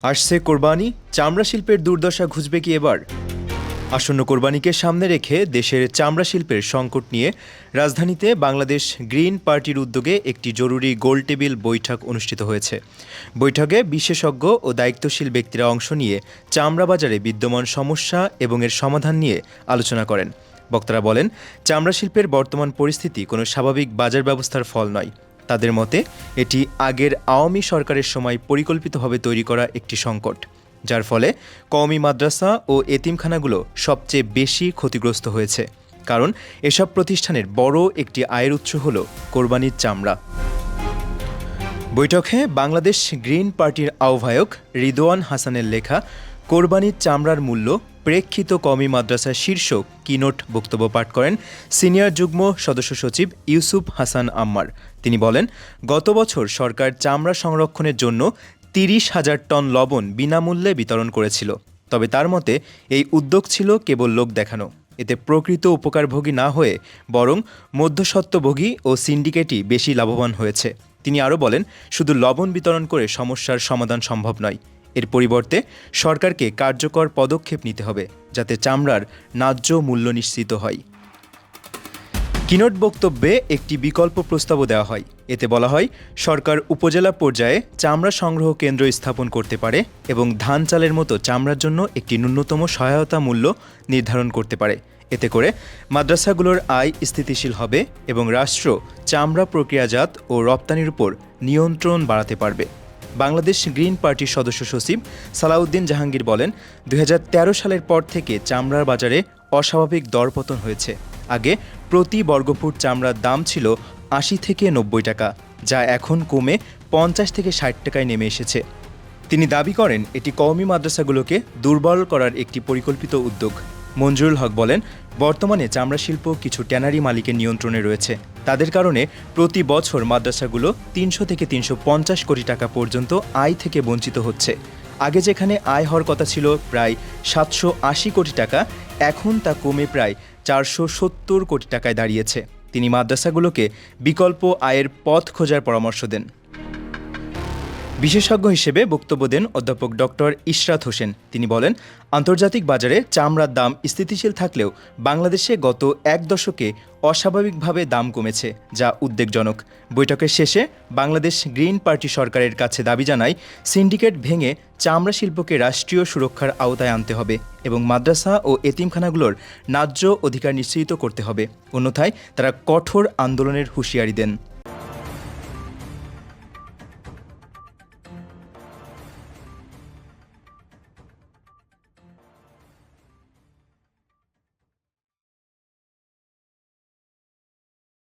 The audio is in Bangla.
আসছে কোরবানি, চামড়া শিল্পের দুর্দশা ঘুচবে কি এবার? আসন্ন কোরবানিকে সামনে রেখে দেশের চামড়া শিল্পের সংকট নিয়ে রাজধানীতে বাংলাদেশ গ্রিন পার্টির উদ্যোগে একটি জরুরি গোলটেবিল বৈঠক অনুষ্ঠিত হয়েছে। বৈঠকে বিশেষজ্ঞ ও দায়িত্বশীল ব্যক্তিরা অংশ নিয়ে চামড়া বাজারে বিদ্যমান সমস্যা এবং এর সমাধান নিয়ে আলোচনা করেন। বক্তারা বলেন, চামড়া শিল্পের বর্তমান পরিস্থিতি কোনো স্বাভাবিক বাজার ব্যবস্থার ফল নয়। তাদের মতে এটি আগের আওয়ামী সরকারের সময় পরিকল্পিতভাবে তৈরি করা একটি সংকট, যার ফলে কওমি মাদ্রাসা ও এতিমখানাগুলো সবচেয়ে বেশি ক্ষতিগ্রস্ত হয়েছে। কারণ এসব প্রতিষ্ঠানের বড় একটি আয়ের উৎস হল কোরবানির চামড়া। বৈঠকে বাংলাদেশ গ্রিন পার্টির আহ্বায়ক রিদওয়ান হাসানের লেখা কোরবানির চামড়ার মূল্য প্রেক্ষিত কওমি মাদ্রাসা শীর্ষক কিনোট বক্তব্য পাঠ করেন সিনিয়র যুগ্ম সদস্য সচিব ইউসুফ হাসান আম্মার। তিনি বলেন, গত বছর সরকার চামড়া সংরক্ষণের জন্য ৩০,০০০ টন লবণ বিনামূল্যে বিতরণ করেছিল। তবে তার মতে এই উদ্যোগ ছিল কেবল লোক দেখানো। এতে প্রকৃত উপকারভোগী না হয়ে বরং মধ্যস্বত্বভোগী ও সিন্ডিকেটই বেশি লাভবান হয়েছে। তিনি আরও বলেন, শুধু লবণ বিতরণ করে সমস্যার সমাধান সম্ভব নয়। এর পরিবর্তে সরকারকে কার্যকর পদক্ষেপ নিতে হবে, যাতে চামড়ার ন্যায্য মূল্য নিশ্চিত হয়। কিনোট বক্তব্যে একটি বিকল্প প্রস্তাবও দেওয়া হয়। এতে বলা হয়, সরকার উপজেলা পর্যায়ে চামড়া সংগ্রহ কেন্দ্র স্থাপন করতে পারে এবং ধান চালের মতো চামড়ার জন্য একটি ন্যূনতম সহায়তা মূল্য নির্ধারণ করতে পারে। এতে করে মাদ্রাসাগুলোর আয় স্থিতিশীল হবে এবং রাষ্ট্র চামড়া প্রক্রিয়াজাত ও রপ্তানির উপর নিয়ন্ত্রণ বাড়াতে পারবে। বাংলাদেশ গ্রিন পার্টির সদস্য সচিব সালাউদ্দিন জাহাঙ্গীর বলেন, ২০১৩ সালের পর থেকে চামড়ার বাজারে অস্বাভাবিক দরপতন হয়েছে। আগে প্রতি বর্গফুট চামড়ার দাম ছিল ৮০ থেকে ৯০ টাকা, যা এখন কমে ৫০ থেকে ৬০ টাকায় নেমে এসেছে। তিনি দাবি করেন, এটি কওমি মাদ্রাসাগুলোকে দুর্বল করার একটি পরিকল্পিত উদ্যোগ। মঞ্জুরুল হক বলেন, বর্তমানে চামড়া শিল্প কিছু ট্যানারি মালিকের নিয়ন্ত্রণে রয়েছে। তাদের কারণে প্রতি বছর মাদ্রাসাগুলো ৩০০ থেকে ৩৫০ কোটি টাকা পর্যন্ত আয় থেকে বঞ্চিত হচ্ছে। আগে যেখানে আয় হওয়ার কথা ছিল প্রায় ৭৮০ কোটি টাকা, এখন তা কমে প্রায় ৪৭০ কোটি টাকায় দাঁড়িয়েছে। তিনি মাদ্রাসাগুলোকে বিকল্প আয়ের পথ খোঁজার পরামর্শ দেন। বিশেষজ্ঞ হিসেবে বক্তব্য দেন অধ্যাপক ডক্টর ইশরাত হোসেন। তিনি বলেন, আন্তর্জাতিক বাজারে চামড়ার দাম স্থিতিশীল থাকলেও বাংলাদেশে গত এক দশকে অস্বাভাবিকভাবে দাম কমেছে, যা উদ্বেগজনক। বৈঠকের শেষে বাংলাদেশ গ্রিন পার্টি সরকারের কাছে দাবি জানায়, সিন্ডিকেট ভেঙে চামড়া শিল্পকে রাষ্ট্রীয় সুরক্ষার আওতায় আনতে হবে এবং মাদ্রাসা ও এতিমখানাগুলোর ন্যায্য অধিকার নিশ্চিত করতে হবে। অন্যথায় তারা কঠোর আন্দোলনের হুঁশিয়ারি দেন।